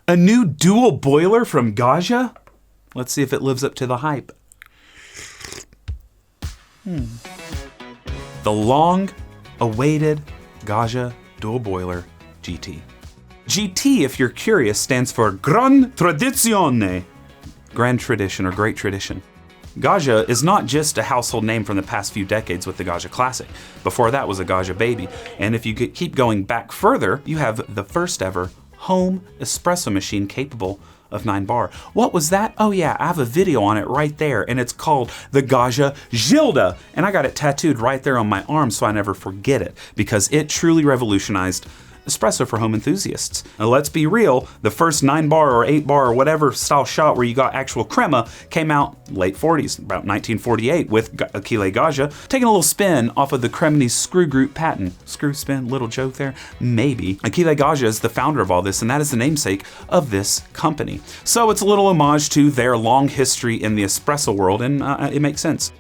A new dual boiler from Gaggia? Let's see if it lives up to the hype. The long-awaited Gaggia dual boiler GT. GT, if you're curious, stands for Gran Tradizione. Grand tradition or great tradition. Gaggia is not just a household name from the past few decades with the Gaggia Classic. Before that was a Gaggia Baby. And if you keep going back further, you have the first ever home espresso machine capable of 9 bar. What was that? Oh yeah, I have a video on it right there, and it's called the Gaggia Gilda. And I got it tattooed right there on my arm so I never forget it, because it truly revolutionized espresso for home enthusiasts. Now let's be real, the first 9 bar or 8 bar or whatever style shot where you got actual crema came out late 40s, about 1948 with Achille Gaggia, taking a little spin off of the Cremonese screw group patent. Screw spin, little joke there? Maybe. Achille Gaggia is the founder of all this, and that is the namesake of this company. So it's a little homage to their long history in the espresso world, and it makes sense.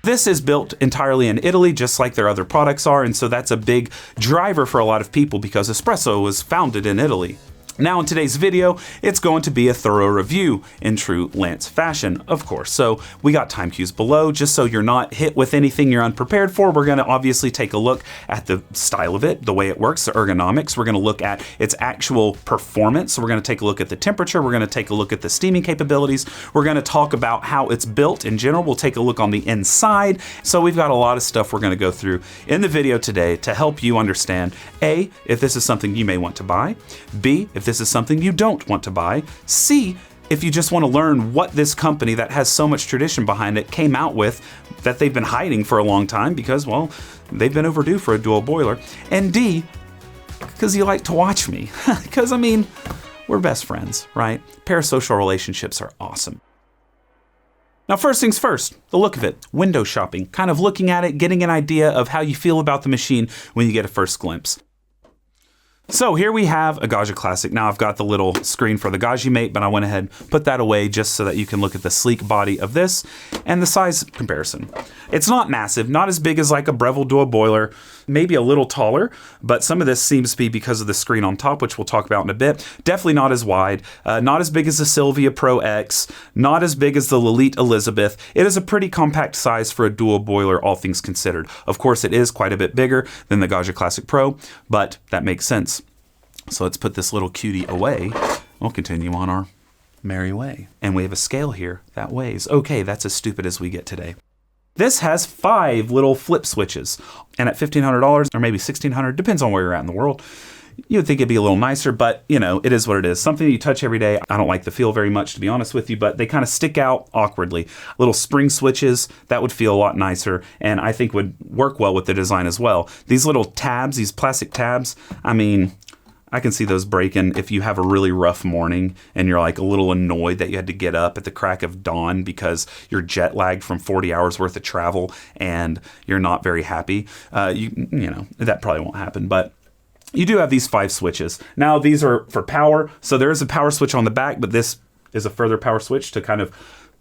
This is built entirely in Italy, just like their other products are, and so that's a big driver for a lot of people because espresso was founded in Italy. Now in today's video, it's going to be a thorough review in true Lance fashion, of course. So we got time cues below, just so you're not hit with anything you're unprepared for. We're gonna obviously take a look at the style of it, the way it works, the ergonomics. We're gonna look at its actual performance. So we're gonna take a look at the temperature. We're gonna take a look at the steaming capabilities. We're gonna talk about how it's built in general. We'll take a look on the inside. So we've got a lot of stuff we're gonna go through in the video today to help you understand, A, if this is something you may want to buy, B, if this is something you don't want to buy, C, if you just want to learn what this company that has so much tradition behind it came out with that they've been hiding for a long time because, well, they've been overdue for a dual boiler, and D, because you like to watch me, because, I mean, we're best friends, right? Parasocial relationships are awesome. Now, first things first, the look of it, window shopping, kind of looking at it, getting an idea of how you feel about the machine when you get a first glimpse. So here we have a Gaggia Classic. Now I've got the little screen for the Gaggia Mate, but I went ahead and put that away just so that you can look at the sleek body of this and the size comparison. It's not massive, not as big as like a Breville dual boiler, maybe a little taller, but some of this seems to be because of the screen on top, which we'll talk about in a bit. Definitely not as wide, not as big as the Sylvia Pro X, not as big as the Lelite Elizabeth. It is a pretty compact size for a dual boiler, all things considered. Of course, it is quite a bit bigger than the Gaggia Classic Pro, but that makes sense. So let's put this little cutie away. We'll continue on our merry way. And we have a scale here that weighs. Okay, that's as stupid as we get today. This has 5 little flip switches. And at $1,500 or maybe $1,600, depends on where you're at in the world, you would think it'd be a little nicer, but you know, it is what it is. Something that you touch every day. I don't like the feel very much, to be honest with you, but they kind of stick out awkwardly. Little spring switches, that would feel a lot nicer, and I think would work well with the design as well. These little tabs, these plastic tabs, I mean, I can see those breaking if you have a really rough morning and you're like a little annoyed that you had to get up at the crack of dawn because you're jet lagged from 40 hours worth of travel and you're not very happy. You know, that probably won't happen, but you do have these 5 switches. Now these are for power, so there is a power switch on the back, but this is a further power switch to kind of,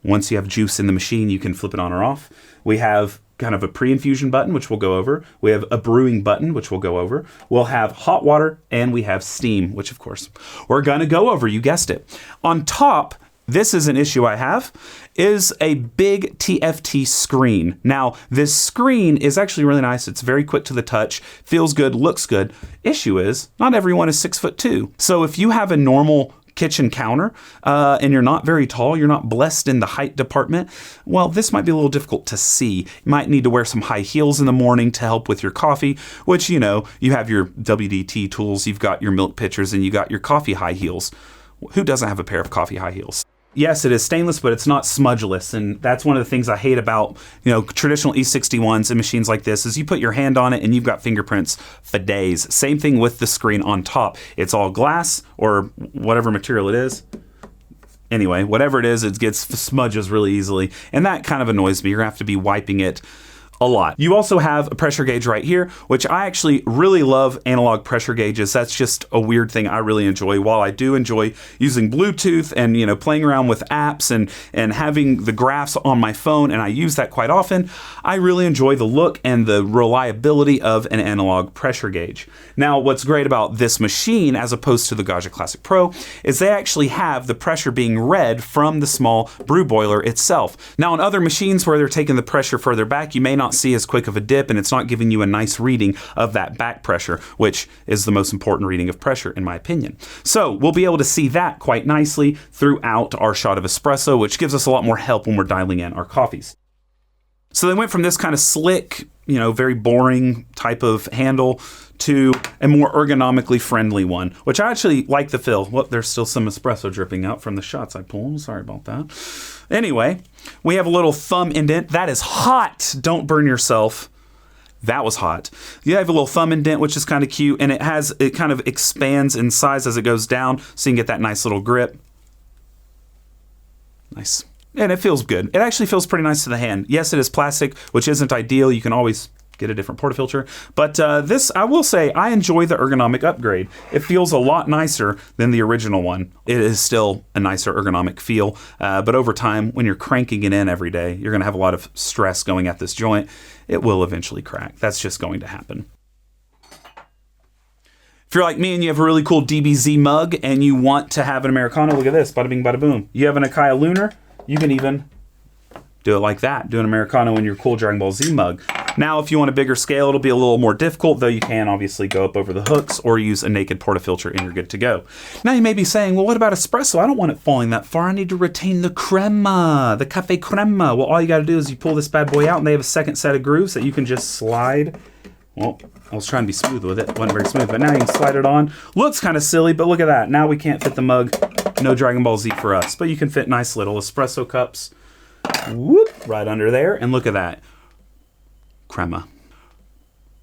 once you have juice in the machine, you can flip it on or off. We have kind of a Preinfusion button, which we'll go over. We have a brewing button, which we'll go over. We'll have hot water, and we have steam, which of course we're gonna go over, you guessed it. On top, this is an issue I have, is a big TFT screen. Now, this screen is actually really nice. It's very quick to the touch, feels good, looks good. Issue is, not everyone is 6'2". So if you have a normal kitchen counter and you're not very tall, you're not blessed in the height department, well, this might be a little difficult to see. You might need to wear some high heels in the morning to help with your coffee, which, you know, you have your WDT tools, you've got your milk pitchers, and you got your coffee high heels. Who doesn't have a pair of coffee high heels? Yes, it is stainless, but it's not smudgeless, and that's one of the things I hate about, you know, traditional E61s and machines like this is you put your hand on it and you've got fingerprints for days. Same thing with the screen on top. It's all glass or whatever material it is. Anyway, whatever it is, it gets smudges really easily, and that kind of annoys me. You're gonna have to be wiping it a lot. You also have a pressure gauge right here, which I actually really love analog pressure gauges. That's just a weird thing I really enjoy. While I do enjoy using Bluetooth and, playing around with apps and having the graphs on my phone, and I use that quite often, I really enjoy the look and the reliability of an analog pressure gauge. Now, what's great about this machine as opposed to the Gaggia Classic Pro is they actually have the pressure being read from the small brew boiler itself. Now, on other machines where they're taking the pressure further back, you may not see as quick of a dip, and it's not giving you a nice reading of that back pressure, which is the most important reading of pressure in my opinion. So we'll be able to see that quite nicely throughout our shot of espresso, which gives us a lot more help when we're dialing in our coffees. So they went from this kind of slick, very boring type of handle to a more ergonomically friendly one, which I actually like the feel. Well, there's still some espresso dripping out from the shots I pulled. Sorry about that. Anyway, we have a little thumb indent. That is hot. Don't burn yourself. That was hot. You have a little thumb indent, which is kind of cute, and it kind of expands in size as it goes down, so you can get that nice little grip. Nice. And it feels good. It actually feels pretty nice to the hand. Yes, it is plastic, which isn't ideal. You can always get a different portafilter. But this, I will say, I enjoy the ergonomic upgrade. It feels a lot nicer than the original one. It is still a nicer ergonomic feel. But over time, when you're cranking it in every day, you're going to have a lot of stress going at this joint. It will eventually crack. That's just going to happen. If you're like me and you have a really cool DBZ mug and you want to have an Americano, look at this. Bada bing, bada boom. You have an Akai Lunar. You can even do it like that. Do an Americano in your cool Dragon Ball Z mug. Now, if you want a bigger scale, it'll be a little more difficult, though you can obviously go up over the hooks or use a naked portafilter and you're good to go. Now, you may be saying, well, what about espresso? I don't want it falling that far. I need to retain the crema, the cafe crema. Well, all you got to do is you pull this bad boy out and they have a second set of grooves that you can just slide. Well, I was trying to be smooth with it. It wasn't very smooth, but now you can slide it on. Looks kind of silly, but look at that. Now we can't fit the mug. No Dragon Ball Z for us, but you can fit nice little espresso cups. Whoop, right under there, and look at that. Crema.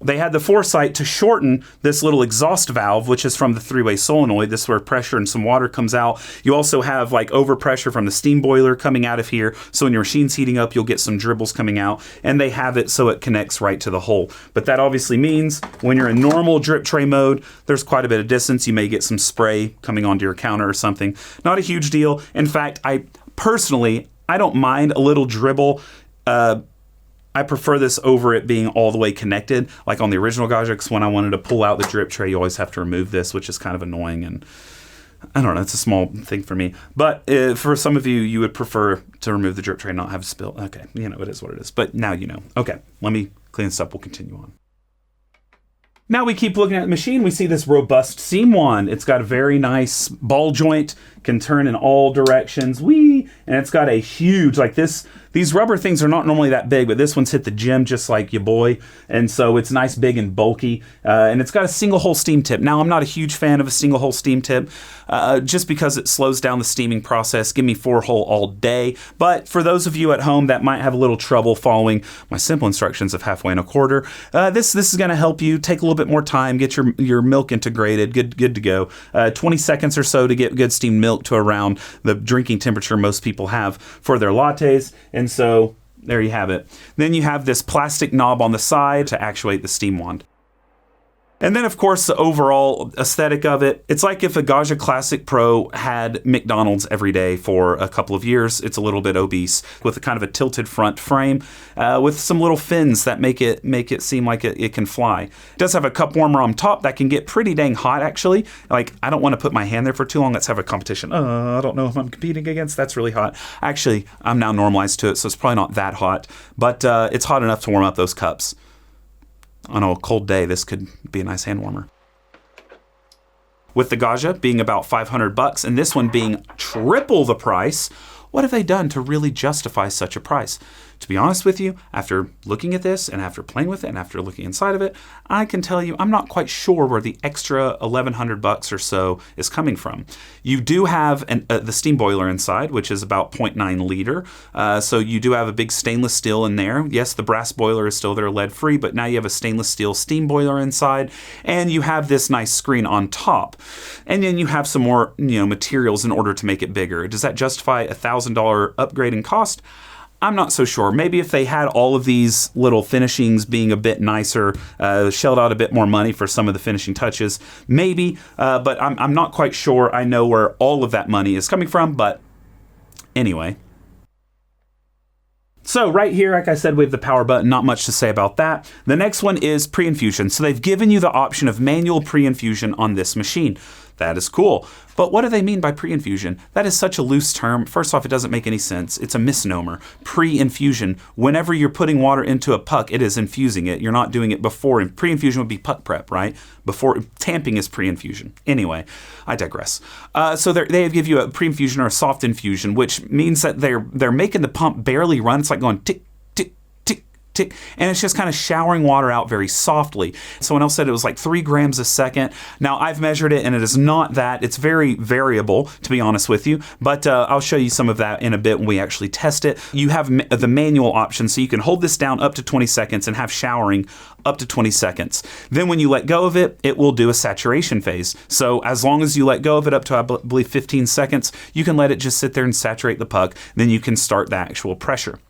They had the foresight to shorten this little exhaust valve, which is from the three-way solenoid. This is where pressure and some water comes out. You also have like overpressure from the steam boiler coming out of here. So when your machine's heating up, you'll get some dribbles coming out. And they have it so it connects right to the hole. But that obviously means when you're in normal drip tray mode, there's quite a bit of distance. You may get some spray coming onto your counter or something. Not a huge deal. In fact, I don't mind a little dribble. I prefer this over it being all the way connected, like on the original Gaggia, because when I wanted to pull out the drip tray, you always have to remove this, which is kind of annoying, and I don't know, it's a small thing for me. But for some of you, you would prefer to remove the drip tray and not have a spill. Okay, it is what it is. But now you know. Okay, let me clean this up. We'll continue on. Now we keep looking at the machine. We see this robust seam wand. It's got a very nice ball joint, can turn in all directions. And it's got a huge, like this, these rubber things are not normally that big, but this one's hit the gym just like your boy. And so it's nice, big, and bulky. And it's got a single hole steam tip. Now, I'm not a huge fan of a single hole steam tip just because it slows down the steaming process. Give me 4-hole all day. But for those of you at home that might have a little trouble following my simple instructions of 1/2 and 1/4, this is going to help you take a little bit more time, get your milk integrated, good to go. 20 seconds or so to get good steamed milk to around the drinking temperature most people have for their lattes. And so there you have it. Then you have this plastic knob on the side to actuate the steam wand. And then, of course, the overall aesthetic of it, it's like if a Gaggia Classic Pro had McDonald's every day for a couple of years. It's a little bit obese with a kind of a tilted front frame with some little fins that make it seem like it can fly. It does have a cup warmer on top that can get pretty dang hot, actually. Like, I don't want to put my hand there for too long. Let's have a competition. I don't know if I'm competing against. That's really hot. Actually, I'm now normalized to it, so it's probably not that hot. But it's hot enough to warm up those cups. On a cold day, this could be a nice hand warmer. With the Gaggia being about $500 and this one being triple the price, what have they done to really justify such a price? To be honest with you, after looking at this and after playing with it and after looking inside of it, I can tell you I'm not quite sure where the extra $1,100 or so is coming from. You do have the steam boiler inside, which is about 0.9 liter. So you do have a big stainless steel in there. Yes, the brass boiler is still there, lead-free, but now you have a stainless steel steam boiler inside, and you have this nice screen on top. And then you have some more materials in order to make it bigger. Does that justify a $1,000 upgrade in cost? I'm not so sure. Maybe if they had all of these little finishings being a bit nicer, shelled out a bit more money for some of the finishing touches, maybe. But I'm not quite sure I know where all of that money is coming from. But anyway. So right here, like I said, we have the power button. Not much to say about that. The next one is Preinfusion. So they've given you the option of manual Preinfusion on this machine. That is cool. But what do they mean by Preinfusion? That is such a loose term. First off, it doesn't make any sense. It's a misnomer. Pre-infusion, whenever you're putting water into a puck, it is infusing it. You're not doing it before. Pre-infusion would be puck prep, right? Before tamping is pre-infusion. Anyway, I digress. So they give you a pre-infusion or a soft infusion, which means that they're making the pump barely run. It's like going tick, tick, tick, tick, and it's just kind of showering water out very softly. Someone else said it was like 3 grams a second. Now, I've measured it, and it is not that. It's very variable, to be honest with you, but I'll show you some of that in a bit when we actually test it. You have the manual option, so you can hold this down up to 20 seconds and have showering up to 20 seconds. Then when you let go of it, it will do a saturation phase. So as long as you let go of it up to, I believe, 15 seconds, you can let it just sit there and saturate the puck. Then you can start the actual pressure.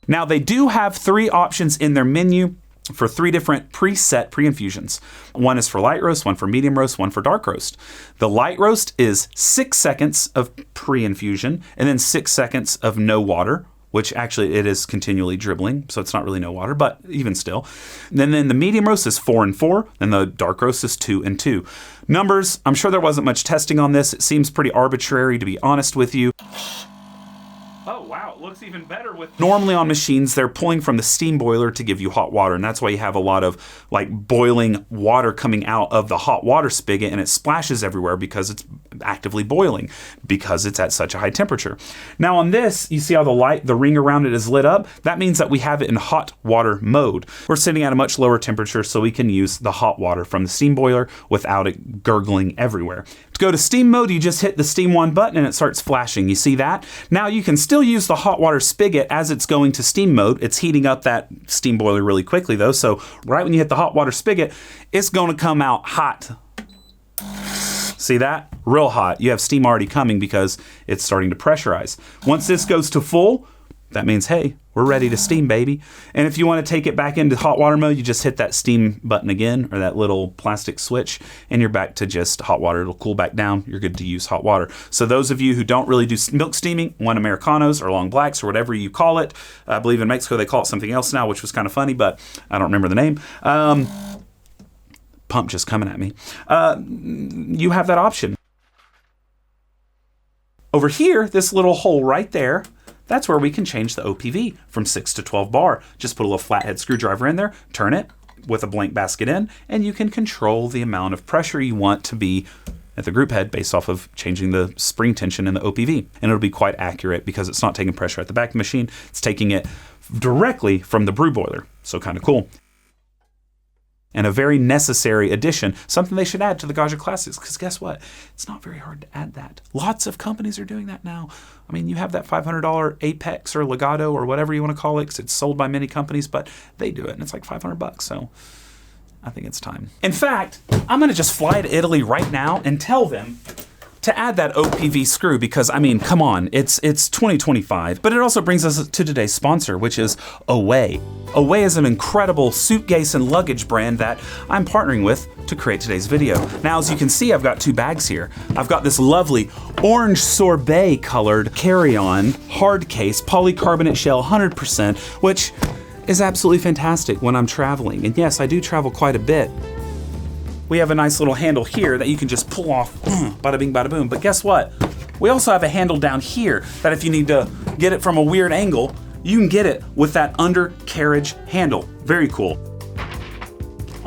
Now, they do have 3 options in their menu for 3 different preset pre-infusions. One is for light roast, one for medium roast, one for dark roast. The light roast is 6 seconds of pre-infusion and then 6 seconds of no water, which actually it is continually dribbling, so it's not really no water, but even still. And then the medium roast is 4 and 4, and the dark roast is 2 and 2. Numbers, I'm sure there wasn't much testing on this. It seems pretty arbitrary, to be honest with you. Oh, wow, it looks even better with... Normally on machines, they're pulling from the steam boiler to give you hot water, and that's why you have a lot of like boiling water coming out of the hot water spigot, and it splashes everywhere because it's actively boiling, because it's at such a high temperature. Now on this, you see how the ring around it is lit up? That means that we have it in hot water mode. We're sitting at a much lower temperature, so we can use the hot water from the steam boiler without it gurgling everywhere. To go to steam mode, you just hit the steam 1 button and it starts flashing. You see that? Now you can still use the hot water spigot as it's going to steam mode. It's heating up that steam boiler really quickly though, so right when you hit the hot water spigot, it's going to come out hot. See that? Real hot. You have steam already coming because it's starting to pressurize. Once this goes to full, that means, hey, we're ready to steam, baby. And if you want to take it back into hot water mode, you just hit that steam button again, or that little plastic switch, and you're back to just hot water. It'll cool back down. You're good to use hot water. So those of you who don't really do milk steaming, want Americanos or long blacks or whatever you call it, I believe in Mexico they call it something else now, which was kind of funny, but I don't remember the name. Pump just coming at me. You have that option. Over here, this little hole right there, that's where we can change the OPV from 6 to 12 bar. Just put a little flathead screwdriver in there, turn it with a blank basket in, and you can control the amount of pressure you want to be at the group head based off of changing the spring tension in the OPV. And it'll be quite accurate because it's not taking pressure at the back of the machine. It's taking it directly from the brew boiler. So kind of cool. And a very necessary addition, something they should add to the Gaggia Classics, because guess what? It's not very hard to add that. Lots of companies are doing that now. I mean, you have that $500 Apex or Legato or whatever you want to call it, because it's sold by many companies, but they do it, and it's like $500, so I think it's time. In fact, I'm going to just fly to Italy right now and tell them to add that OPV screw, because, I mean, come on, it's 2025. But it also brings us to today's sponsor, which is Away. Away is an incredible suitcase and luggage brand that I'm partnering with to create today's video. Now, as you can see, I've got 2 bags here. I've got this lovely orange sorbet colored carry-on hard case, polycarbonate shell, 100%, which is absolutely fantastic when I'm traveling. And yes, I do travel quite a bit. We have a nice little handle here that you can just pull off, bada bing, bada boom. But guess what? We also have a handle down here that if you need to get it from a weird angle, you can get it with that undercarriage handle. Very cool.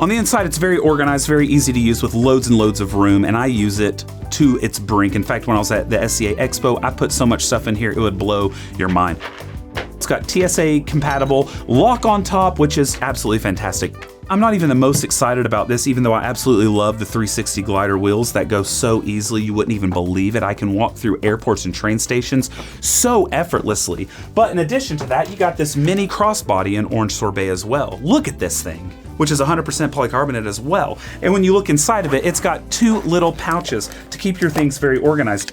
On the inside, it's very organized, very easy to use with loads and loads of room, and I use it to its brink. In fact, when I was at the SCA Expo, I put so much stuff in here, it would blow your mind. It's got TSA compatible lock on top, which is absolutely fantastic. I'm not even the most excited about this, even though I absolutely love the 360 glider wheels that go so easily you wouldn't even believe it. I can walk through airports and train stations so effortlessly. But in addition to that, you got this mini crossbody in orange sorbet as well. Look at this thing, which is 100% polycarbonate as well. And when you look inside of it, it's got 2 little pouches to keep your things very organized.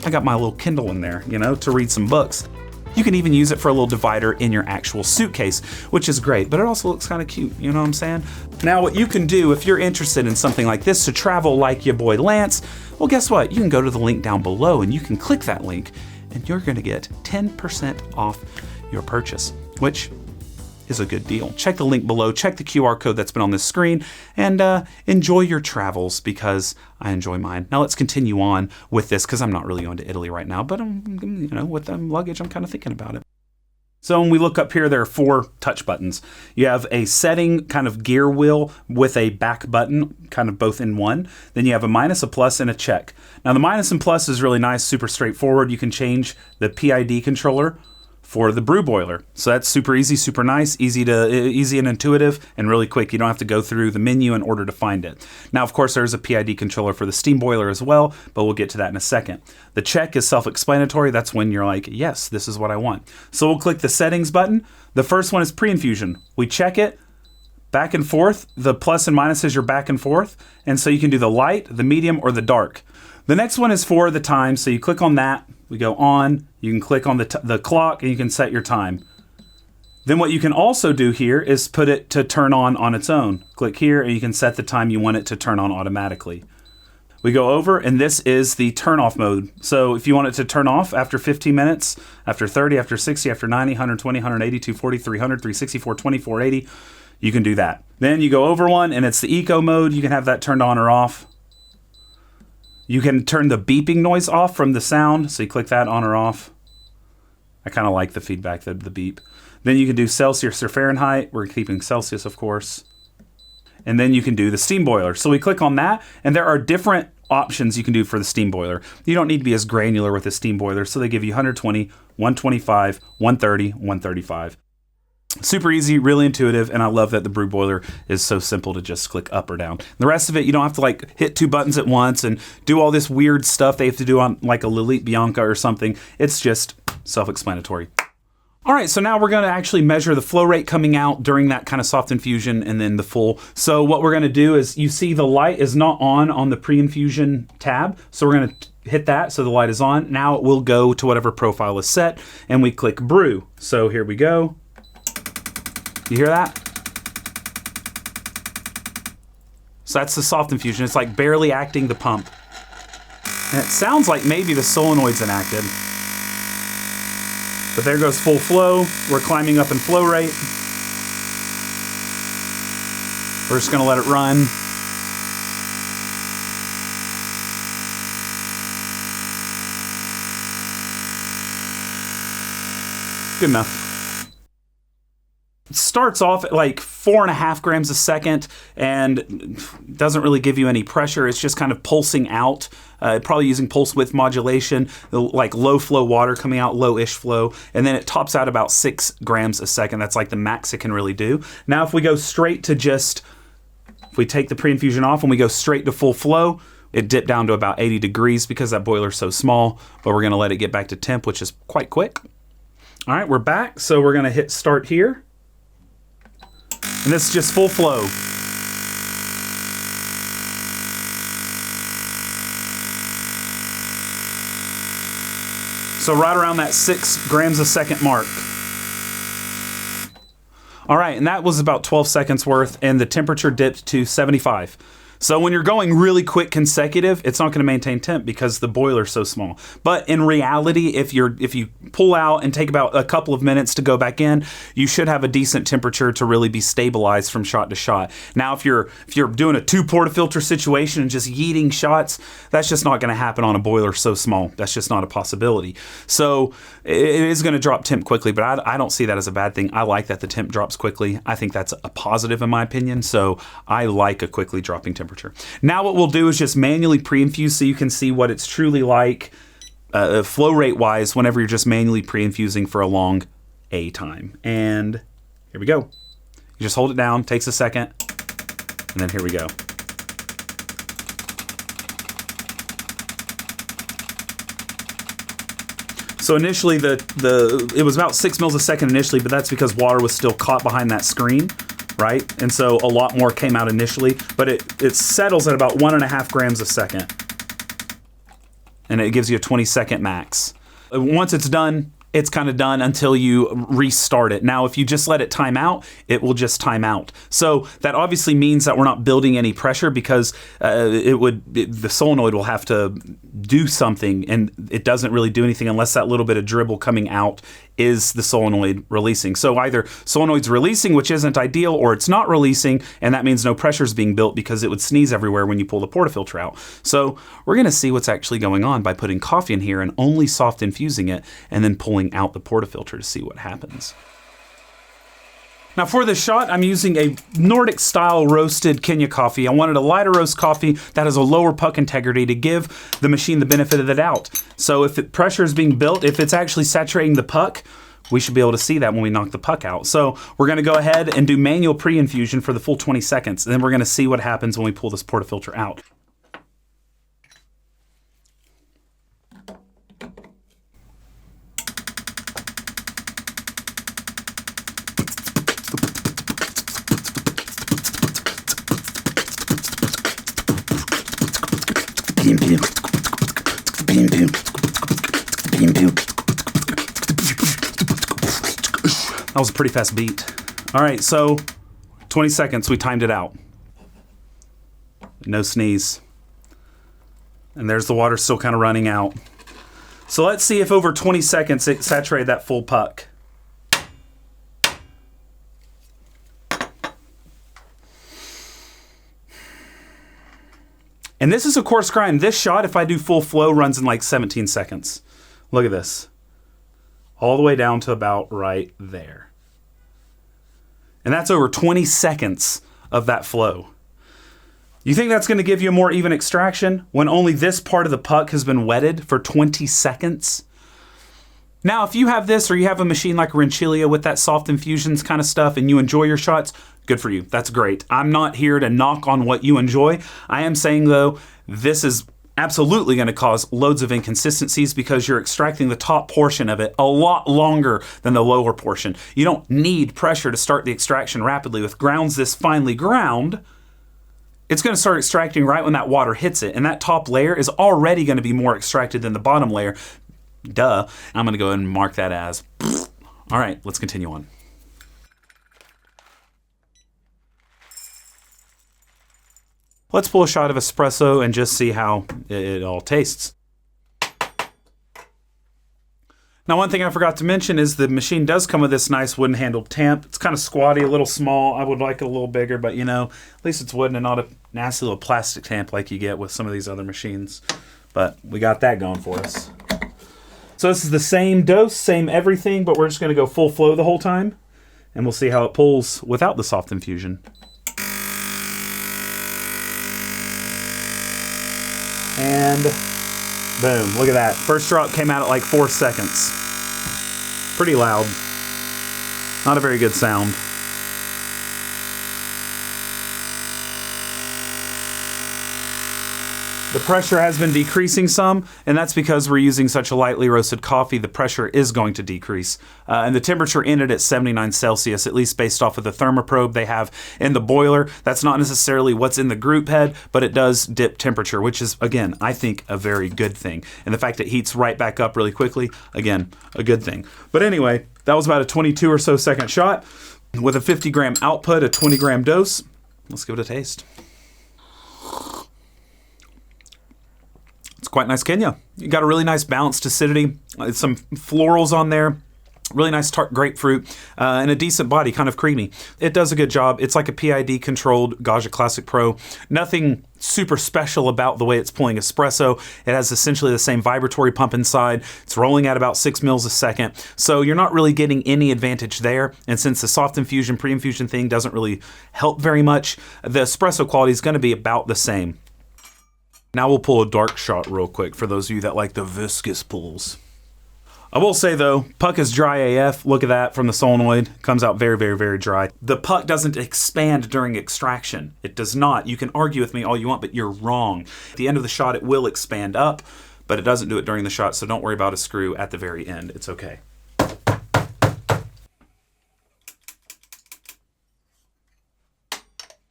I got my little Kindle in there, you know, to read some books. You can even use it for a little divider in your actual suitcase, which is great, but it also looks kind of cute, you know what I'm saying? Now what you can do if you're interested in something like this to travel like your boy Lance, well guess what? You can go to the link down below and you can click that link and you're gonna get 10% off your purchase, which is a good deal. Check the link below, check the QR code that's been on this screen, and enjoy your travels because I enjoy mine. Now let's continue on with this because I'm not really going to Italy right now, but you know, with the luggage, I'm kind of thinking about it. So when we look up here, there are 4 touch buttons. You have a setting kind of gear wheel with a back button, kind of both in one. Then you have a minus, a plus, and a check. Now the minus and plus is really nice, super straightforward. You can change the PID controller for the brew boiler. So that's super easy, super nice, easy and intuitive, and really quick. You don't have to go through the menu in order to find it. Now, of course, there's a PID controller for the steam boiler as well, but we'll get to that in a second. The check is self-explanatory. That's when you're like, yes, this is what I want. So we'll click the settings button. The first one is Preinfusion. We check it, back and forth. The plus and minus is your back and forth. And so you can do the light, the medium, or the dark. The next one is for the time. So you click on that. We go on, you can click on the clock and you can set your time. Then what you can also do here is put it to turn on its own. Click here and you can set the time you want it to turn on automatically. We go over and this is the turn off mode. So if you want it to turn off after 15 minutes, after 30, after 60, after 90, 120, 180, 240, 300, 360, 420, 480, you can do that. Then you go over one and it's the eco mode. You can have that turned on or off. You can turn the beeping noise off from the sound, so you click that on or off. I kind of like the feedback, the beep. Then you can do Celsius or Fahrenheit. We're keeping Celsius, of course. And then you can do the steam boiler. So we click on that, and there are different options you can do for the steam boiler. You don't need to be as granular with the steam boiler, so they give you 120, 125, 130, 135. Super easy, really intuitive, and I love that the brew boiler is so simple to just click up or down. The rest of it, you don't have to like hit 2 buttons at once and do all this weird stuff they have to do on like a Lilith Bianca or something. It's just self-explanatory. All right, so now we're gonna actually measure the flow rate coming out during that kind of soft infusion and then the full. So what we're gonna do is, you see the light is not on the Preinfusion tab, so we're gonna hit that so the light is on. Now it will go to whatever profile is set, and we click brew. So here we go. You hear that? So that's the soft infusion. It's like barely acting the pump. And it sounds like maybe the solenoid's enacted. But there goes full flow. We're climbing up in flow rate. We're just gonna let it run. Good enough. It starts off at like 4.5 grams a second and doesn't really give you any pressure. It's just kind of pulsing out, probably using pulse width modulation, like low flow water coming out, low-ish flow, and then it tops out about 6 grams a second. That's like the max it can really do. Now if we go straight to if we take the Preinfusion off and we go straight to full flow, it dipped down to about 80 degrees because that boiler's so small, but we're gonna let it get back to temp, which is quite quick. All right, we're back, so we're gonna hit start here. And this is just full flow. So right around that 6 grams a second mark. All right, and that was about 12 seconds worth, and the temperature dipped to 75. So when you're going really quick consecutive, it's not going to maintain temp because the boiler's so small. But in reality, if you pull out and take about a couple of minutes to go back in, you should have a decent temperature to really be stabilized from shot to shot. Now, if you're doing a 2 portafilter situation and just yeeting shots, that's just not going to happen on a boiler so small. That's just not a possibility. So it is going to drop temp quickly, but I don't see that as a bad thing. I like that the temp drops quickly. I think that's a positive in my opinion. So I like a quickly dropping temperature. Now what we'll do is just manually pre-infuse so you can see what it's truly like flow rate wise whenever you're just manually pre-infusing for a long A time. And here we go. You just hold it down, takes a second, and then here we go. So initially it was about 6 mils a second initially, but that's because water was still caught behind that screen. Right? And so a lot more came out initially, but it settles at about 1.5 grams a second. And it gives you a 20-second max. Once it's done, it's kind of done until you restart it. Now, if you just let it time out, it will just time out. So that obviously means that we're not building any pressure, because the solenoid will have to do something, and it doesn't really do anything unless that little bit of dribble coming out is the solenoid releasing. So either solenoid's releasing, which isn't ideal, or it's not releasing, and that means no pressure is being built because it would sneeze everywhere when you pull the portafilter out. So we're going to see what's actually going on by putting coffee in here and only soft infusing it, and then pulling out the portafilter to see what happens. Now for this shot, I'm using a Nordic style roasted Kenya coffee. I wanted a lighter roast coffee that has a lower puck integrity to give the machine the benefit of the doubt. So if pressure is being built, if it's actually saturating the puck, we should be able to see that when we knock the puck out. So we're going to go ahead and do manual pre-infusion for the full 20 seconds. And then we're going to see what happens when we pull this portafilter out. That was a pretty fast beat. All right, so 20 seconds, we timed it out. No sneeze. And there's the water still kind of running out. So let's see if over 20 seconds it saturated that full puck. And this is a coarse grind. This shot, if I do full flow, runs in like 17 seconds. Look at this. All the way down to about right there. And that's over 20 seconds of that flow. You think that's going to give you a more even extraction when only this part of the puck has been wetted for 20 seconds? Now, if you have this, or you have a machine like a Rincilia with that soft infusions kind of stuff, and you enjoy your shots, good for you. That's great. I'm not here to knock on what you enjoy. I am saying, though, this is absolutely going to cause loads of inconsistencies because you're extracting the top portion of it a lot longer than the lower portion. You don't need pressure to start the extraction rapidly. With grounds this finely ground, it's going to start extracting right when that water hits it. And that top layer is already going to be more extracted than the bottom layer. Duh. I'm going to go ahead and mark that as. All right, let's continue on. Let's pull a shot of espresso and just see how it all tastes. Now, one thing I forgot to mention is the machine does come with this nice wooden handled tamp. It's kind of squatty, a little small. I would like it a little bigger, but you know, at least it's wooden and not a nasty little plastic tamp like you get with some of these other machines. But we got that going for us. So this is the same dose, same everything, but we're just going to go full flow the whole time. And we'll see how it pulls without the soft infusion. And boom, look at that. First drop came out at like 4 seconds. Pretty loud. Not a very good sound. The pressure has been decreasing some, and that's because we're using such a lightly roasted coffee. The pressure is going to decrease. And the temperature ended at 79 Celsius, at least based off of the thermoprobe they have in the boiler. That's not necessarily what's in the group head, but it does dip temperature, which is, again, I think a very good thing. And the fact it heats right back up really quickly, again, a good thing. But anyway, that was about a 22 or so second shot with a 50 gram output, a 20 gram dose. Let's give it a taste. It's quite nice Kenya. You got a really nice balanced acidity, some florals on there, really nice tart grapefruit, and a decent body, kind of creamy. It does a good job. It's like a PID controlled Gaggia Classic Pro. Nothing super special about the way it's pulling espresso. It has essentially the same vibratory pump inside. It's rolling at about 6 mils a second. So you're not really getting any advantage there. And since the soft infusion, pre-infusion thing doesn't really help very much, the espresso quality is going to be about the same. Now we'll pull a dark shot real quick for those of you that like the viscous pulls. I will say though, puck is dry AF. Look at that from the solenoid. Comes out very, very, very dry. The puck doesn't expand during extraction. It does not. You can argue with me all you want, but you're wrong. At the end of the shot, it will expand up, but it doesn't do it during the shot, so don't worry about a screw at the very end. It's okay.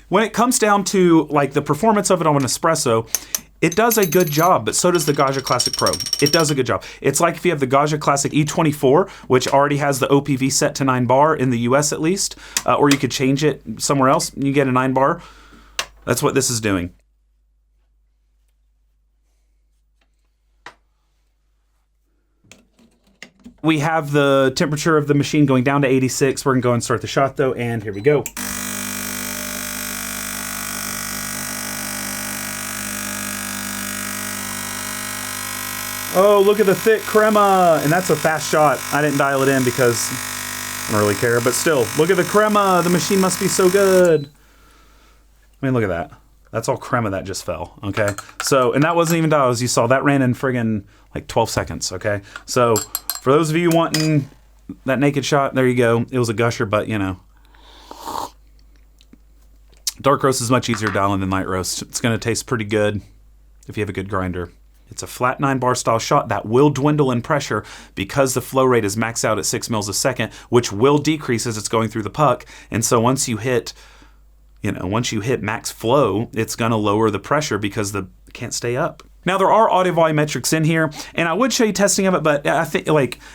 When it comes down to like the performance of it on an espresso, It does a good job, but so does the Gaggia Classic Pro. It does a good job. It's like if you have the Gaggia Classic E24, which already has the OPV set to 9 bar in the US at least, or you could change it somewhere else and you get a 9 bar. That's what this is doing. We have the temperature of the machine going down to 86. We're gonna go and start the shot though, and here we go. Oh, look at the thick crema. And that's a fast shot. I didn't dial it in because I don't really care, but still, look at the crema. The machine must be so good. I mean, look at that. That's all crema that just fell, okay? So, and that wasn't even dialed, as you saw. That ran in friggin' like 12 seconds, okay? So, for those of you wanting that naked shot, there you go. It was a gusher, but you know. Dark roast is much easier dialing than light roast. It's gonna taste pretty good if you have a good grinder. It's a flat 9 bar style shot that will dwindle in pressure because the flow rate is maxed out at 6 mils a second, which will decrease as it's going through the puck. And so once you hit, once you hit max flow, it's gonna lower the pressure because it can't stay up. Now there are audio volumetrics in here, and I would show you testing of it, but I think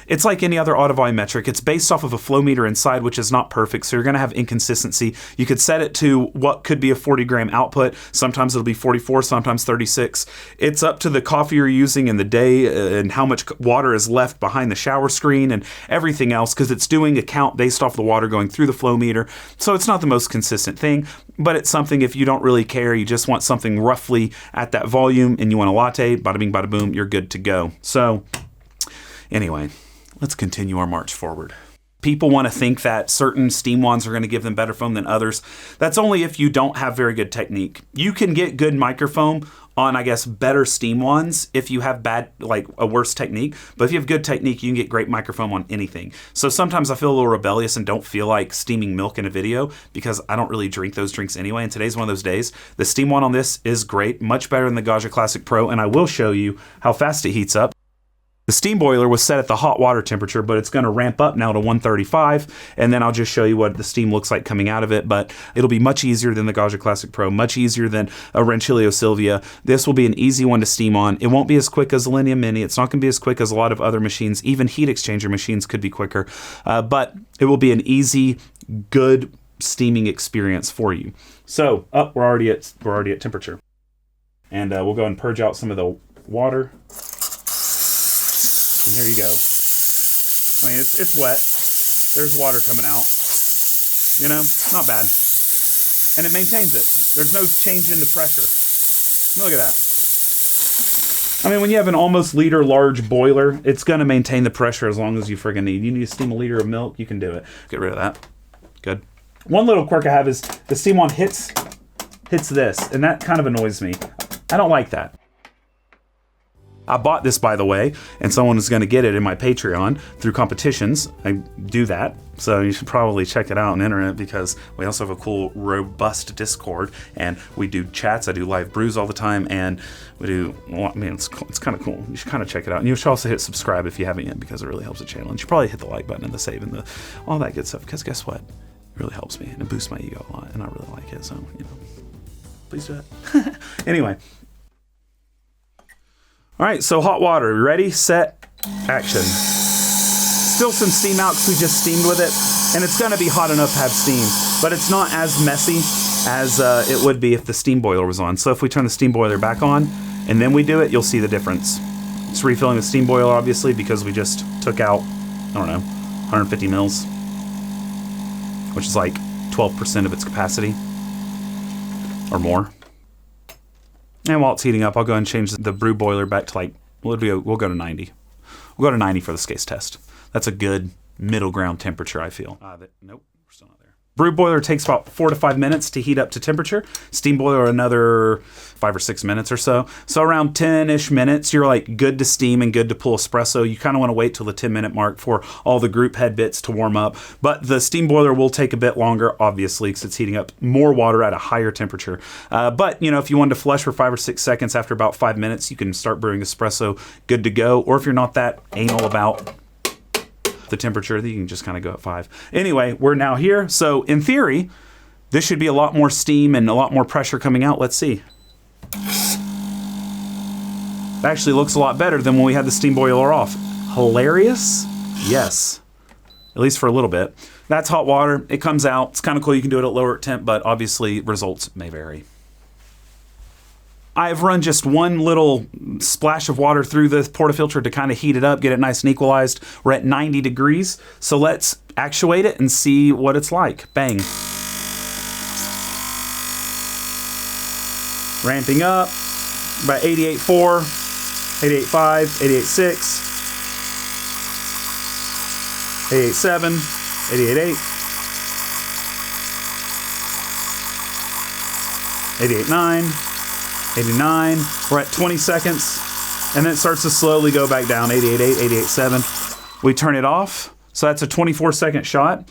it's like any other audio volumetric. It's based off of a flow meter inside, which is not perfect, so you're gonna have inconsistency. You could set it to what could be a 40 gram output. Sometimes it'll be 44, sometimes 36. It's up to the coffee you're using in the day and how much water is left behind the shower screen and everything else, because it's doing a count based off the water going through the flow meter. So it's not the most consistent thing, but it's something if you don't really care, you just want something roughly at that volume and you want a latte, bada bing, bada boom, you're good to go. So anyway, let's continue our march forward. People want to think that certain steam wands are going to give them better foam than others. That's only if you don't have very good technique. You can get good microfoam on, I guess, better steam wands if you have a worse technique. But if you have good technique, you can get great microfoam on anything. So sometimes I feel a little rebellious and don't feel like steaming milk in a video because I don't really drink those drinks anyway. And today's one of those days. The steam wand on this is great, much better than the Gaggia Classic Pro. And I will show you how fast it heats up. The steam boiler was set at the hot water temperature, but it's going to ramp up now to 135, and then I'll just show you what the steam looks like coming out of it, but it'll be much easier than the Gaggia Classic Pro, much easier than a Rancilio Silvia. This will be an easy one to steam on. It won't be as quick as a Linear Mini. It's not going to be as quick as a lot of other machines. Even heat exchanger machines could be quicker, but it will be an easy, good steaming experience for you. So, we're already at temperature. And we'll go and purge out some of the water. And here you go. I mean, it's wet. There's water coming out. Not bad. And it maintains it. There's no change in the pressure. Look at that. I mean, when you have an almost liter large boiler, it's going to maintain the pressure as long as you friggin' need. You need to steam a liter of milk, you can do it. Get rid of that. Good. One little quirk I have is the steam wand hits this, and that kind of annoys me. I don't like that. I bought this, by the way, and someone is going to get it in my Patreon through competitions. I do that, so you should probably check it out on the internet because we also have a cool, robust Discord, and we do chats. I do live brews all the time, and we do, it's kind of cool. You should kind of check it out. And you should also hit subscribe if you haven't yet because it really helps the channel. And you should probably hit the like button and the save and all that good stuff because guess what? It really helps me, and it boosts my ego a lot, and I really like it, so, please do it. Anyway. All right, so hot water. Ready, set, action. Still some steam out because we just steamed with it, and it's going to be hot enough to have steam, but it's not as messy as it would be if the steam boiler was on. So if we turn the steam boiler back on and then we do it, you'll see the difference. It's refilling the steam boiler, obviously, because we just took out, 150 mils, which is like 12% of its capacity or more. And while it's heating up, I'll go and change the brew boiler back to we'll go to 90. We'll go to 90 for the scase test. That's a good middle ground temperature, I feel. Nope, we're still not there. Brew boiler takes about 4 to 5 minutes to heat up to temperature. Steam boiler another 5 or 6 minutes or so. So around 10-ish minutes, you're good to steam and good to pull espresso. You kind of want to wait till the 10-minute mark for all the group head bits to warm up. But the steam boiler will take a bit longer, obviously, because it's heating up more water at a higher temperature. But, if you wanted to flush for 5 or 6 seconds after about 5 minutes, you can start brewing espresso, good to go. Or if you're not that anal about the temperature, you can just kind of go at 5. Anyway, we're now here. So in theory, this should be a lot more steam and a lot more pressure coming out. Let's see. It actually looks a lot better than when we had the steam boiler off. Hilarious? Yes. At least for a little bit. That's hot water. It comes out. It's kind of cool. You can do it at lower temp, but obviously results may vary. I've run just one little splash of water through the portafilter to kind of heat it up, get it nice and equalized. We're at 90 degrees, so let's actuate it and see what it's like. Bang. Ramping up, about 88.4, 88.5, 88.6, 88.7, 88.8, 88.9, 89, we're at 20 seconds, and then it starts to slowly go back down, 88.8, 88.7. We turn it off, so that's a 24-second shot,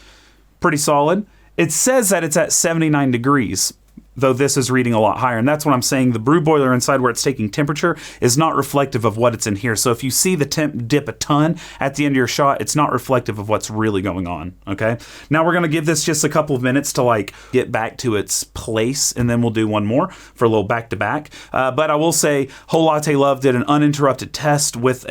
pretty solid. It says that it's at 79 degrees, though this is reading a lot higher, and that's what I'm saying. The brew boiler inside where it's taking temperature is not reflective of what it's in here. So if you see the temp dip a ton at the end of your shot, it's not reflective of what's really going on, okay? Now we're gonna give this just a couple of minutes to like get back to its place, and then we'll do one more for a little back-to-back. But I will say, Whole Latte Love did an uninterrupted test with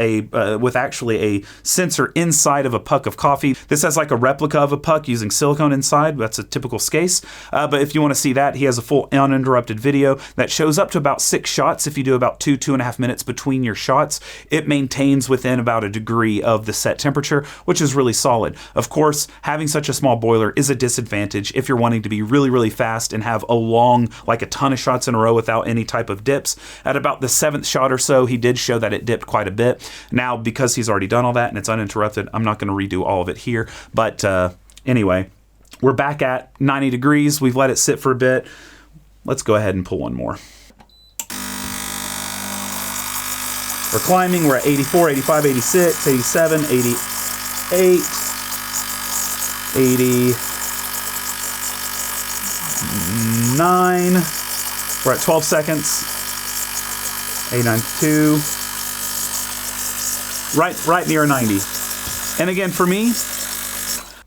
actually a sensor inside of a puck of coffee. This has like a replica of a puck using silicone inside. That's a typical case. But if you wanna see that, he has a full uninterrupted video that shows up to about 6 shots. If you do about 2.5 minutes between your shots, it maintains within about a degree of the set temperature, which is really solid. Of course, having such a small boiler is a disadvantage if you're wanting to be really, really fast and have a long, like a ton of shots in a row without any type of dips. At about the 7th shot or so, he did show that it dipped quite a bit. Now, because he's already done all that and it's uninterrupted, I'm not going to redo all of it here. But anyway, we're back at 90 degrees. We've let it sit for a bit. Let's go ahead and pull one more. We're climbing. We're at 84, 85, 86, 87, 88, 89. We're at 12 seconds. 89.2. Right near 90. And again, for me,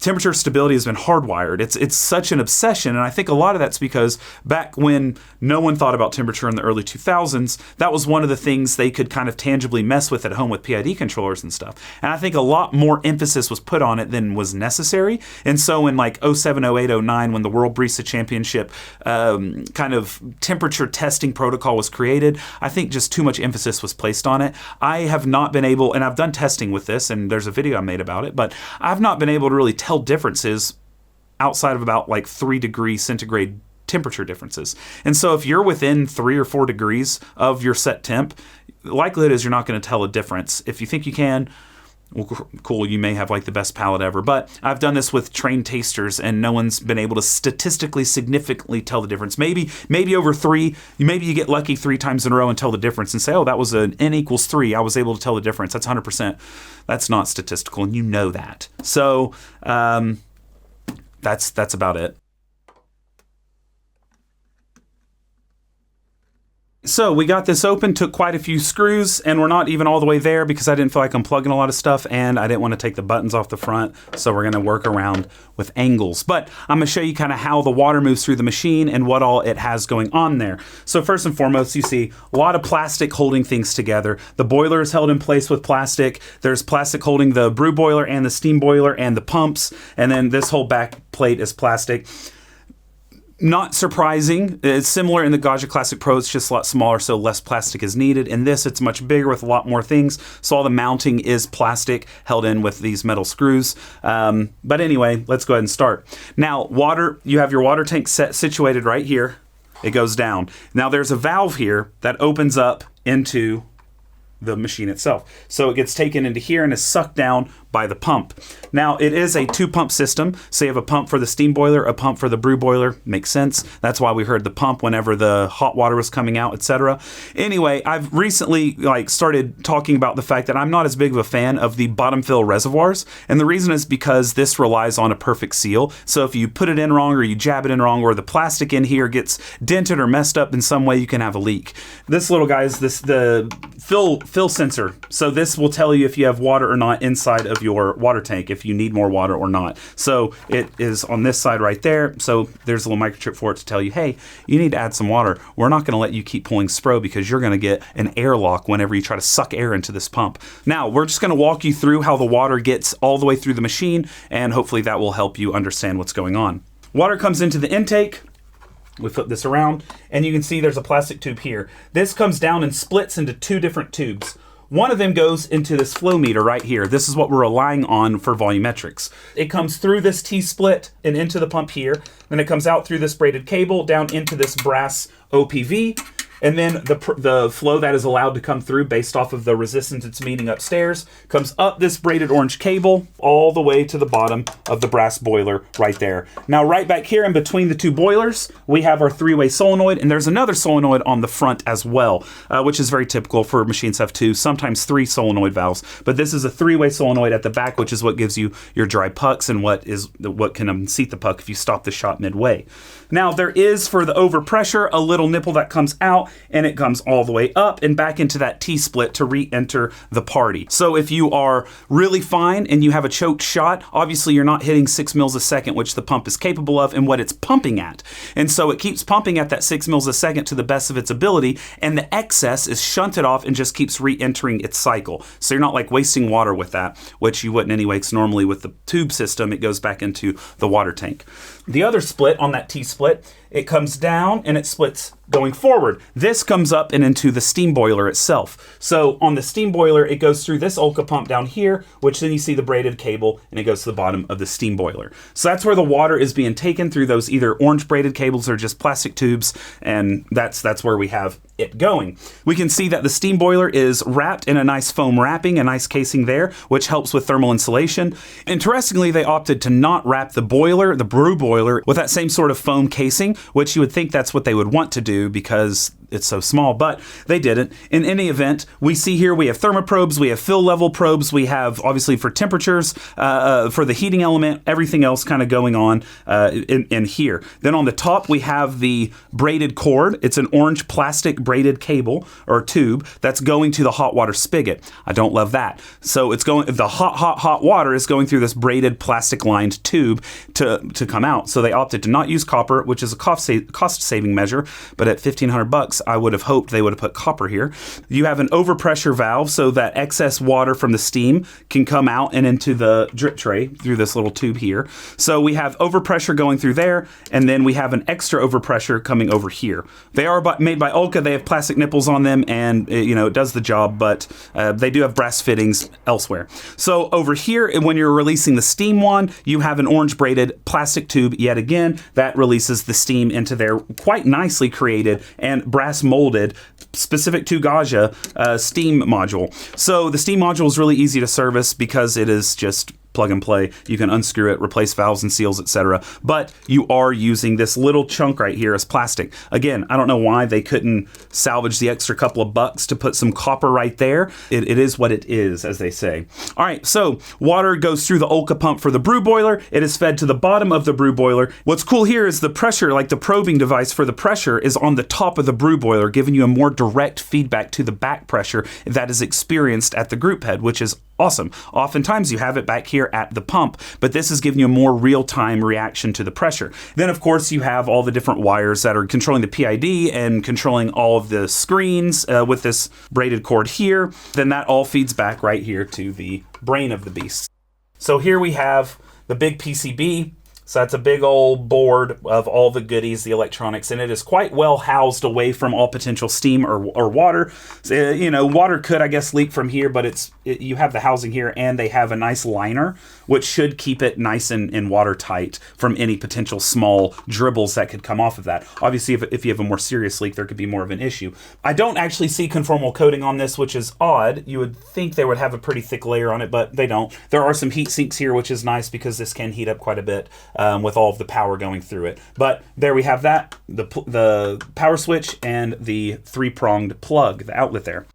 temperature stability has been hardwired. It's such an obsession, and I think a lot of that's because back when no one thought about temperature in the early 2000s, that was one of the things they could kind of tangibly mess with at home with PID controllers and stuff. And I think a lot more emphasis was put on it than was necessary. And so in like 07, 08, 09, when the World Barista Championship kind of temperature testing protocol was created, I think just too much emphasis was placed on it. I have not been able, and I've done testing with this, and there's a video I made about it, but I've not been able to really tell differences outside of about like 3 centigrade temperature differences. And so if you're within 3 or 4 degrees of your set temp, the likelihood is you're not going to tell a difference. If you think you can, well, cool, you may have like the best palate ever. But I've done this with trained tasters, and no one's been able to statistically significantly tell the difference. Maybe over 3, maybe you get lucky 3 times in a row and tell the difference and say, oh, that was an n equals 3. I was able to tell the difference. That's 100%. That's not statistical, and you know that. So that's about it. So we got this open, took quite a few screws, and we're not even all the way there because I didn't feel like unplugging a lot of stuff, and I didn't want to take the buttons off the front, so we're going to work around with angles. But I'm going to show you kind of how the water moves through the machine and what all it has going on there. So first and foremost, you see a lot of plastic holding things together. The boiler is held in place with plastic. There's plastic holding the brew boiler and the steam boiler and the pumps, and then this whole back plate is plastic. Not surprising. It's similar in the Gaggia Classic Pro. It's just a lot smaller, so less plastic is needed. In this, it's much bigger with a lot more things. So all the mounting is plastic held in with these metal screws. But anyway, let's go ahead and start. Now, water, you have your water tank situated right here. It goes down. Now, there's a valve here that opens up into the machine itself. So it gets taken into here and is sucked down by the pump. Now, it is a 2-pump system. So you have a pump for the steam boiler, a pump for the brew boiler. Makes sense. That's why we heard the pump whenever the hot water was coming out, etc. Anyway, I've recently started talking about the fact that I'm not as big of a fan of the bottom fill reservoirs. And the reason is because this relies on a perfect seal. So if you put it in wrong or you jab it in wrong or the plastic in here gets dented or messed up in some way, you can have a leak. This little guy is the fill sensor. So this will tell you if you have water or not inside of of your water tank if you need more water or not. So it is on this side right there. So there's a little microchip for it to tell you, hey, you need to add some water. We're not going to let you keep pulling Spro because you're going to get an airlock whenever you try to suck air into this pump. Now, we're just going to walk you through how the water gets all the way through the machine, and hopefully that will help you understand what's going on. Water comes into the intake. We flip this around, and you can see there's a plastic tube here. This comes down and splits into 2 different tubes. One of them goes into this flow meter right here. This is what we're relying on for volumetrics. It comes through this T-split and into the pump here. Then it comes out through this braided cable down into this brass OPV. And then the flow that is allowed to come through based off of the resistance it's meeting upstairs comes up this braided orange cable all the way to the bottom of the brass boiler right there. Now right back here in between the 2 boilers, we have our 3-way solenoid, and there's another solenoid on the front as well, which is very typical for machines have 2, sometimes 3 solenoid valves. But this is a 3-way solenoid at the back, which is what gives you your dry pucks and what can unseat the puck if you stop the shot midway. Now there is, for the overpressure, a little nipple that comes out, and it comes all the way up and back into that T-split to re-enter the party. So if you are really fine and you have a choked shot, obviously you're not hitting 6 mils a second, which the pump is capable of and what it's pumping at. And so it keeps pumping at that 6 mils a second to the best of its ability, and the excess is shunted off and just keeps re-entering its cycle. So you're not like wasting water with that, which you wouldn't anyway, because normally with the tube system, it goes back into the water tank. The other split on that T-split, it comes down and it splits going forward. This comes up and into the steam boiler itself. So on the steam boiler, it goes through this Olka pump down here, which then you see the braided cable, and it goes to the bottom of the steam boiler. So that's where the water is being taken through those either orange braided cables or just plastic tubes, and that's where we have it going. We can see that the steam boiler is wrapped in a nice foam wrapping, a nice casing there, which helps with thermal insulation. Interestingly, they opted to not wrap the boiler, the brew boiler, with that same sort of foam casing, which you would think that's what they would want to do because it's so small, but they didn't. In any event, we see here we have thermoprobes, we have fill level probes, we have obviously for temperatures, for the heating element, everything else kind of going on in here. Then on the top, we have the braided cord. It's an orange plastic braided cable or tube that's going to the hot water spigot. I don't love that. So it's going, the hot water is going through this braided plastic lined tube to come out. So they opted to not use copper, which is a cost saving measure, but at $1,500, I would have hoped they would have put copper here. You have an overpressure valve so that excess water from the steam can come out and into the drip tray through this little tube here. So we have overpressure going through there, and then we have an extra overpressure coming over here. They are made by Olka. They have plastic nipples on them, and it does the job, but they do have brass fittings elsewhere. So over here, when you're releasing the steam one, you have an orange braided plastic tube yet again that releases the steam into their quite nicely created and brass molded, specific to Gaggia, steam module. So the steam module is really easy to service because it is just plug and play. You can unscrew it, replace valves and seals, etc. But you are using this little chunk right here as plastic. Again, I don't know why they couldn't salvage the extra couple of bucks to put some copper right there. It is what it is, as they say. All right, so water goes through the Olka pump for the brew boiler. It is fed to the bottom of the brew boiler. What's cool here is the pressure, like the probing device for the pressure, is on the top of the brew boiler, giving you a more direct feedback to the back pressure that is experienced at the group head, which is awesome. Oftentimes you have it back here at the pump, but this is giving you a more real-time reaction to the pressure. Then of course you have all the different wires that are controlling the PID and controlling all of the screens with this braided cord here. Then that all feeds back right here to the brain of the beast. So here we have the big PCB. So that's a big old board of all the goodies, the electronics, and it is quite well housed away from all potential steam or water. So, water could, I guess, leak from here, but you have the housing here, and they have a nice liner, which should keep it nice and watertight from any potential small dribbles that could come off of that. Obviously, if you have a more serious leak, there could be more of an issue. I don't actually see conformal coating on this, which is odd. You would think they would have a pretty thick layer on it, but they don't. There are some heat sinks here, which is nice because this can heat up quite a bit. With all of the power going through it. But there we have that, the power switch and the 3-pronged plug, the outlet there.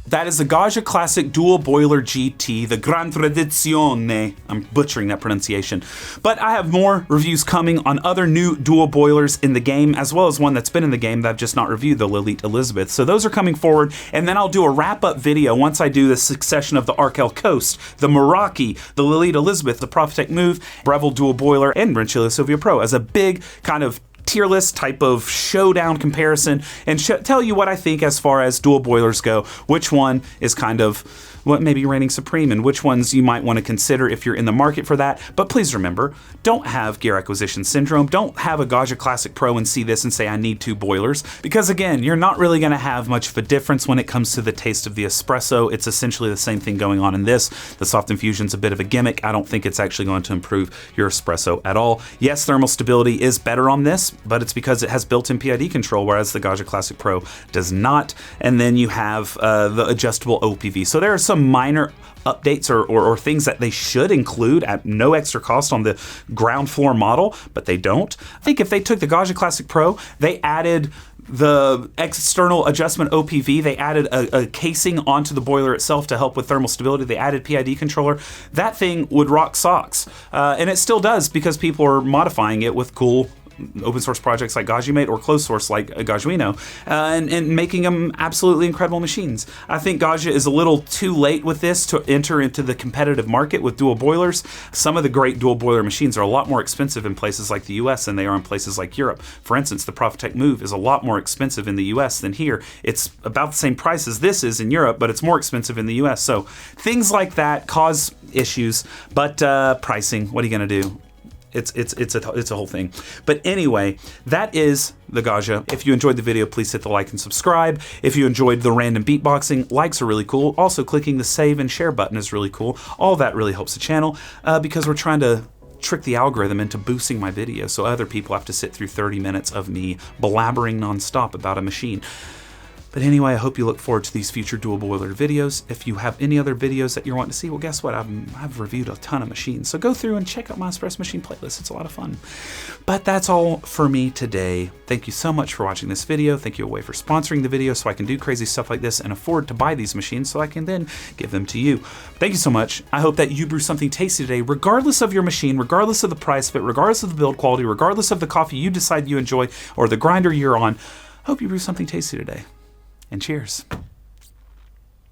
That is the Gaggia Classic Dual Boiler GT, the Gran Tradizione. I'm butchering that pronunciation. But I have more reviews coming on other new dual boilers in the game, as well as one that's been in the game that I've just not reviewed, the Lilith Elizabeth. So those are coming forward, and then I'll do a wrap-up video once I do the succession of the Arkel Coast, the Meraki, the Lilith Elizabeth, the Prophetech Move, Breville Dual Boiler, and Brunchilla Silvia Pro as a big kind of tier list type of showdown comparison and tell you what I think as far as dual boilers go, which one is kind of what maybe reigning supreme and which ones you might want to consider if you're in the market for that. But please remember, don't have gear acquisition syndrome. Don't have a Gaggia Classic Pro and see this and say I need 2 boilers, because again, you're not really going to have much of a difference when it comes to the taste of the espresso. It's essentially the same thing going on in this. The soft infusion's a bit of a gimmick. I don't think it's actually going to improve your espresso at all. Yes, thermal stability is better on this, but it's because it has built-in PID control, whereas the Gaggia Classic Pro does not. And then you have the adjustable OPV. So there are some minor updates or things that they should include at no extra cost on the ground floor model, but they don't. I think if they took the Gaggia Classic Pro, they added the external adjustment OPV, they added a casing onto the boiler itself to help with thermal stability, they added PID controller, that thing would rock socks. And it still does, because people are modifying it with cool open source projects like GaggiaMate or closed source like Gaggiuino, and making them absolutely incredible machines. I think Gaggia is a little too late with this to enter into the competitive market with dual boilers. Some of the great dual boiler machines are a lot more expensive in places like the US than they are in places like Europe. For instance, the Prophetech Move is a lot more expensive in the US than here. It's about the same price as this is in Europe, but it's more expensive in the US. So things like that cause issues, but pricing, what are you gonna do? It's a whole thing. But anyway, that is the Gaggia. If you enjoyed the video, please hit the like and subscribe. If you enjoyed the random beatboxing, likes are really cool. Also, clicking the save and share button is really cool. All that really helps the channel because we're trying to trick the algorithm into boosting my videos so other people have to sit through 30 minutes of me blabbering nonstop about a machine. But anyway, I hope you look forward to these future dual boiler videos. If you have any other videos that you're wanting to see, well, guess what? I've reviewed a ton of machines. So go through and check out my Espresso Machine playlist. It's a lot of fun. But that's all for me today. Thank you so much for watching this video. Thank you, Away, for sponsoring the video so I can do crazy stuff like this and afford to buy these machines so I can then give them to you. Thank you so much. I hope that you brew something tasty today, regardless of your machine, regardless of the price of it, regardless of the build quality, regardless of the coffee you decide you enjoy or the grinder you're on. I hope you brew something tasty today. And cheers.